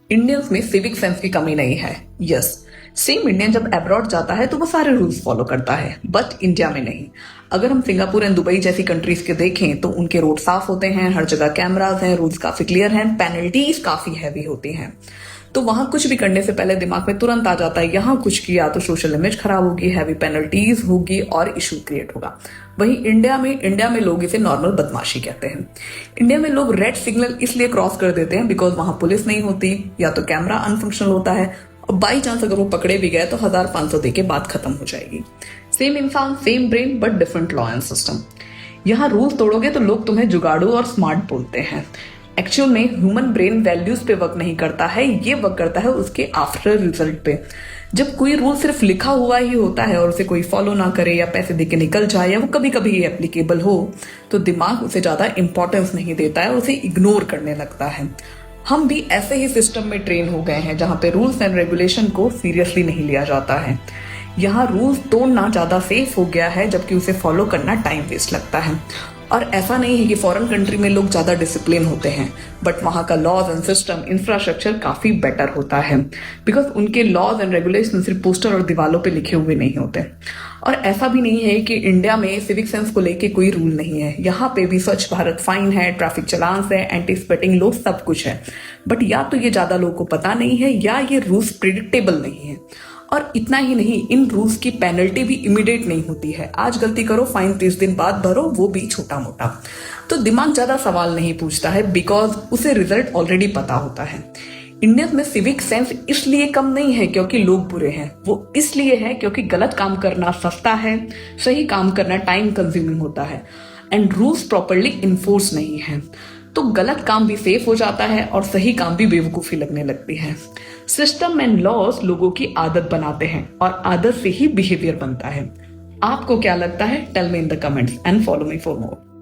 Indians में civic sense की कमी नहीं है। यस, सेम इंडियन जब अब्रॉड जाता है तो वो सारे रूल्स फॉलो करता है, बट इंडिया में नहीं। अगर हम सिंगापुर एंड दुबई जैसी कंट्रीज के देखें तो उनके रोड साफ होते हैं, हर जगह कैमरास हैं, रूल्स काफी क्लियर हैं, पेनल्टीज काफी हैवी होती हैं। तो वहां कुछ भी करने से पहले दिमाग में तुरंत आ जाता है यहाँ कुछ किया तो सोशल इमेज खराब होगी, हैवी पेनल्टीज होगी और इशू क्रिएट होगा। वहीं इंडिया में लोग इसे नॉर्मल बदमाशी कहते हैं। इंडिया में लोग रेड सिग्नल इसलिए क्रॉस कर देते हैं बिकॉज वहां पुलिस नहीं होती या तो कैमरा अनफंक्शनल होता है, और बाई चांस अगर वो पकड़े भी गए तो 1500 दे के बात खत्म हो जाएगी। सेम इंसान same brain but different law and system. यहाँ रूल तोड़ोगे तो लोग तुम्हें जुगाड़ू और स्मार्ट बोलते हैं। एक्चुअल में ह्यूमन ब्रेन वैल्यूज पे वर्क नहीं करता है, ये वर्क करता है उसके आफ्टर रिजल्ट पे। जब कोई रूल सिर्फ लिखा हुआ ही होता है और उसे कोई फॉलो ना करे या पैसे देके निकल जाए या वो कभी कभी ही एप्लीकेबल हो तो दिमाग उसे ज्यादा इंपॉर्टेंस नहीं देता है, उसे इग्नोर करने लगता है। हम भी ऐसे ही सिस्टम में ट्रेन हो गए हैं जहां पे रूल्स एंड रेगुलेशन को सीरियसली नहीं लिया जाता है। यहाँ रूल्स तोड़ना ज्यादा सेफ हो गया है जबकि उसे फॉलो करना टाइम वेस्ट लगता है। और ऐसा नहीं है कि फॉरेन कंट्री में लोग ज्यादा डिसिप्लिन होते हैं, बट वहां का लॉज एंड सिस्टम इंफ्रास्ट्रक्चर काफी बेटर होता है बिकॉज उनके लॉज एंड रेगुलेशन सिर्फ पोस्टर और दीवारों पे लिखे हुए नहीं होते। और ऐसा भी नहीं है कि इंडिया में सिविक सेंस को लेके कोई रूल नहीं है। यहाँ पे भी स्वच्छ भारत फाइन है, ट्रैफिक चलान है, एंटी स्पीडिंग लो, सब कुछ है। बट या तो ये ज्यादा लोगों को पता नहीं है या ये रूल्स प्रिडिक्टेबल नहीं है। और इतना ही नहीं, इन रूल्स की पेनल्टी भी इमीडिएट नहीं होती है। आज गलती करो फाइन 30 दिन बाद भरो, वो भी छोटा मोटा। तो दिमाग ज्यादा सवाल नहीं पूछता है बिकॉज उसे रिजल्ट ऑलरेडी पता होता है। इंडियन में सिविक सेंस इसलिए कम नहीं है क्योंकि लोग बुरे हैं, वो इसलिए है क्योंकि गलत काम करना सस्ता है, सही काम करना टाइम कंज्यूमिंग होता है एंड रूल्स प्रॉपरली इन्फोर्स नहीं है। तो गलत काम भी सेफ हो जाता है और सही काम भी बेवकूफी लगने लगती है। सिस्टम एंड लॉज लोगों की आदत बनाते हैं और आदत से ही बिहेवियर बनता है। आपको क्या लगता है? Tell me in the comments and follow me for more.